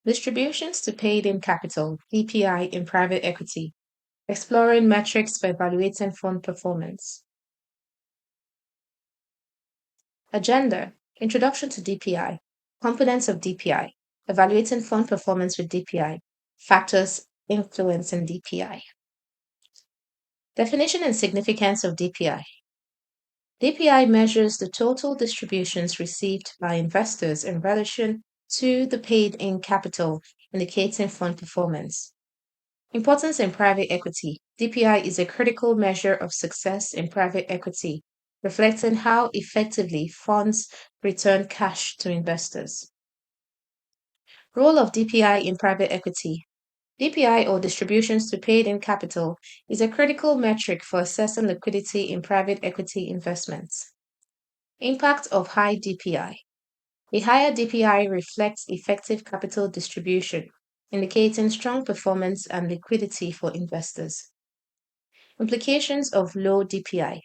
Distributions to paid-in capital (DPI) in private equity, exploring metrics for evaluating fund performance. Agenda: Introduction to DPI, components of DPI, evaluating fund performance with DPI, factors influencing DPI. Definition and significance of DPI. DPI measures the total distributions received by investors in relation to the paid-in capital, indicating fund performance. Importance in private equity. DPI is a critical measure of success in private equity, reflecting how effectively funds return cash to investors. Role of DPI in private equity. DPI, or distributions to paid-in capital, is a critical metric for assessing liquidity in private equity investments. Impact of high DPI. A higher DPI reflects effective capital distribution, indicating strong performance and liquidity for investors. Implications of low DPI.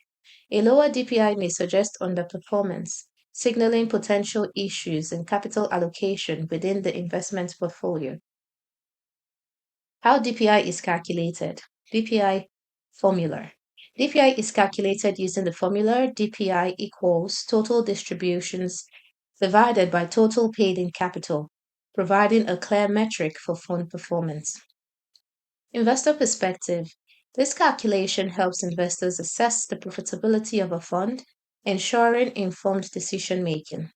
A lower DPI may suggest underperformance, signaling potential issues in capital allocation within the investment portfolio. How DPI is calculated. DPI formula. DPI is calculated using the formula DPI equals total distributions divided by total paid-in capital, providing a clear metric for fund performance. Investor perspective. This calculation helps investors assess the profitability of a fund, ensuring informed decision making.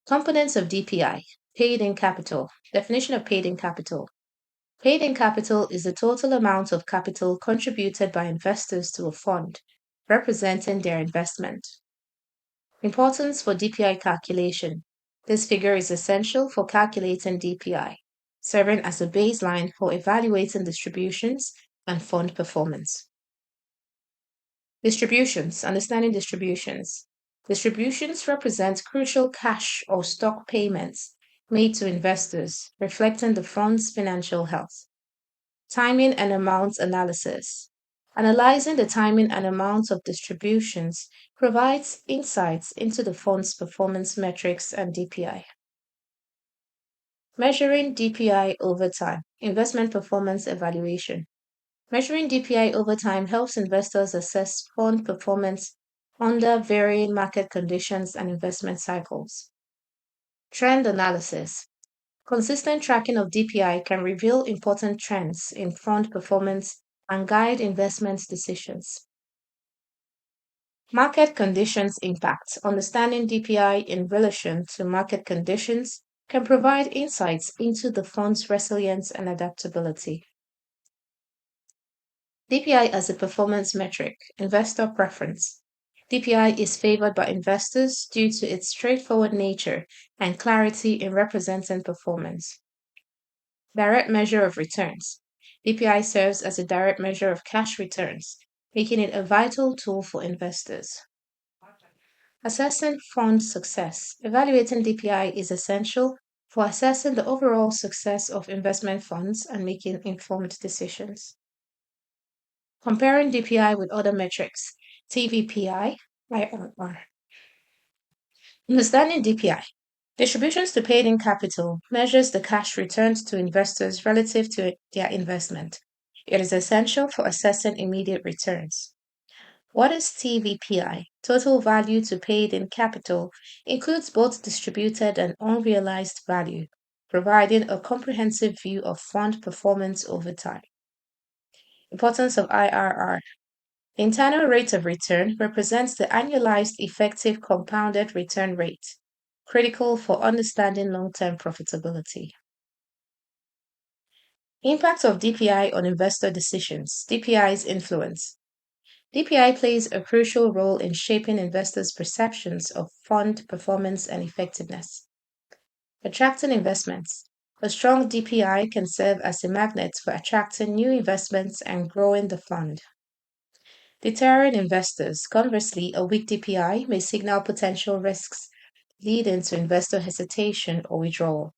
Components of DPI. Paid-in capital. Definition of paid-in capital. Paid-in capital is the total amount of capital contributed by investors to a fund, representing their investment. Importance for DPI calculation. This figure is essential for calculating DPI, serving as a baseline for evaluating distributions and fund performance. Distributions. Understanding distributions. Distributions represent crucial cash or stock payments made to investors, reflecting the fund's financial health. Timing and amount analysis. Analyzing the timing and amount of distributions provides insights into the fund's performance metrics and DPI. Measuring DPI over time. Investment performance evaluation. Measuring DPI over time helps investors assess fund performance under varying market conditions and investment cycles. Trend analysis. Consistent tracking of DPI can reveal important trends in fund performance and guide investment decisions. Market conditions impact. Understanding DPI in relation to market conditions can provide insights into the fund's resilience and adaptability. DPI as a performance metric. Investor preference. DPI is favored by investors due to its straightforward nature and clarity in representing performance. Direct measure of returns. DPI serves as a direct measure of cash returns, making it a vital tool for investors. Assessing fund success. Evaluating DPI is essential for assessing the overall success of investment funds and making informed decisions. Comparing DPI with other metrics. TVPI, IRR. Understanding DPI. Distributions to paid-in capital measures the cash returned to investors relative to their investment. It is essential for assessing immediate returns. What is TVPI? Total value to paid-in capital includes both distributed and unrealized value, providing a comprehensive view of fund performance over time. Importance of IRR. The internal rate of return represents the annualized effective compounded return rate, critical for understanding long-term profitability. Impact of DPI on investor decisions. DPI's influence. DPI plays a crucial role in shaping investors' perceptions of fund performance and effectiveness. Attracting investments. A strong DPI can serve as a magnet for attracting new investments and growing the fund. Deterring investors. Conversely, a weak DPI may signal potential risks, leading to investor hesitation or withdrawal.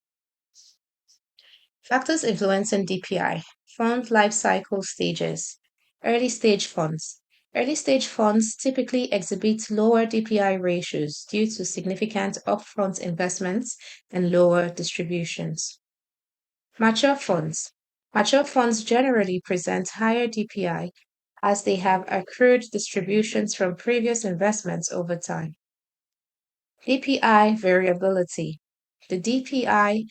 Factors influencing DPI. Fund life cycle stages. Early stage funds. Early stage funds typically exhibit lower DPI ratios due to significant upfront investments and lower distributions. Mature funds. Mature funds generally present higher DPI as they have accrued distributions from previous investments over time. DPI variability. The DPI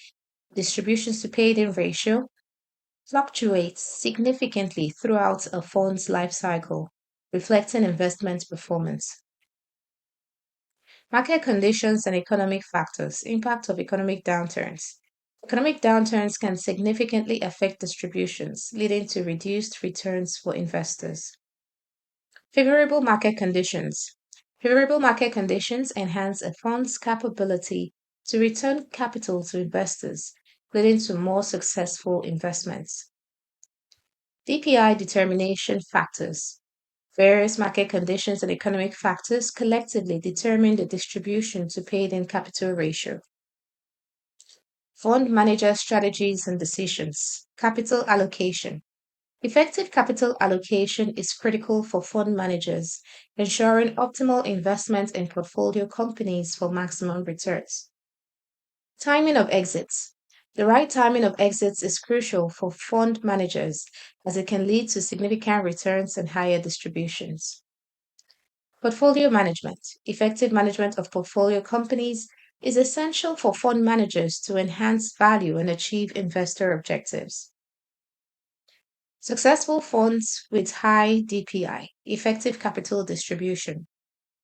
distributions to paid in ratio fluctuates significantly throughout a fund's life cycle, reflecting investment performance. Market conditions and economic factors. Impact of economic downturns. Economic downturns can significantly affect distributions, leading to reduced returns for investors. Favorable market conditions. Favorable market conditions enhance a fund's capability to return capital to investors, leading to more successful investments. DPI determination factors. Various market conditions and economic factors collectively determine the distribution to paid in capital ratio. Fund manager strategies and decisions. Capital allocation. Effective capital allocation is critical for fund managers, ensuring optimal investment in portfolio companies for maximum returns. Timing of exits. The right timing of exits is crucial for fund managers as it can lead to significant returns and higher distributions. Portfolio management. Effective management of portfolio companies is essential for fund managers to enhance value and achieve investor objectives. Successful funds with high DPI, effective capital distribution.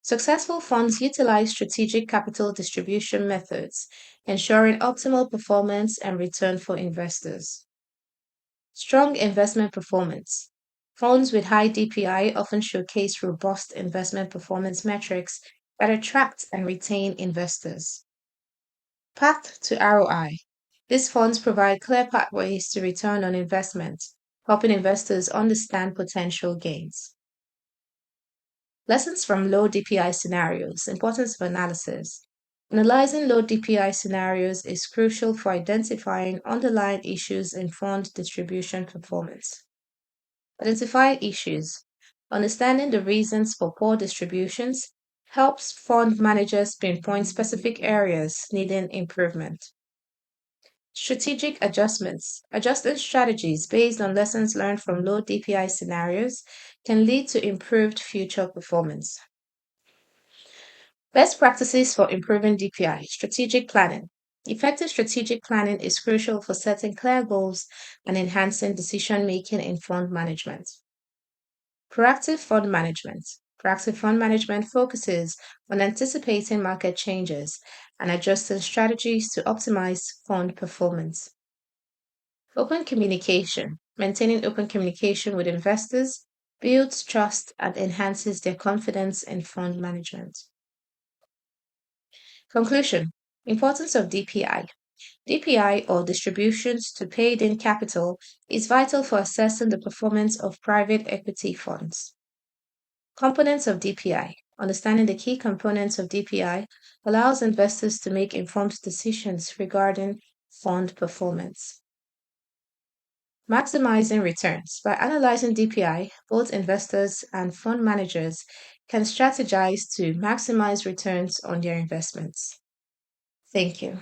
Successful funds utilize strategic capital distribution methods, ensuring optimal performance and return for investors. Strong investment performance. Funds with high DPI often showcase robust investment performance metrics that attract and retain investors. Path to ROI. These funds provide clear pathways to return on investment, helping investors understand potential gains. Lessons from low DPI scenarios. Importance of analysis. Analyzing low DPI scenarios is crucial for identifying underlying issues in fund distribution performance. Identify issues. Understanding the reasons for poor distributions helps fund managers pinpoint specific areas needing improvement. Strategic adjustments. Adjusting strategies based on lessons learned from low DPI scenarios can lead to improved future performance. Best practices for improving DPI. Strategic planning. Effective strategic planning is crucial for setting clear goals and enhancing decision making in fund management. Proactive fund management. Proactive fund management focuses on anticipating market changes and adjusting strategies to optimize fund performance. Open communication. Maintaining open communication with investors builds trust and enhances their confidence in fund management. Conclusion. Importance of DPI. DPI, or distributions to paid in capital, is vital for assessing the performance of private equity funds. Components of DPI. Understanding the key components of DPI allows investors to make informed decisions regarding fund performance. Maximizing returns. By analyzing DPI, both investors and fund managers can strategize to maximize returns on their investments. Thank you.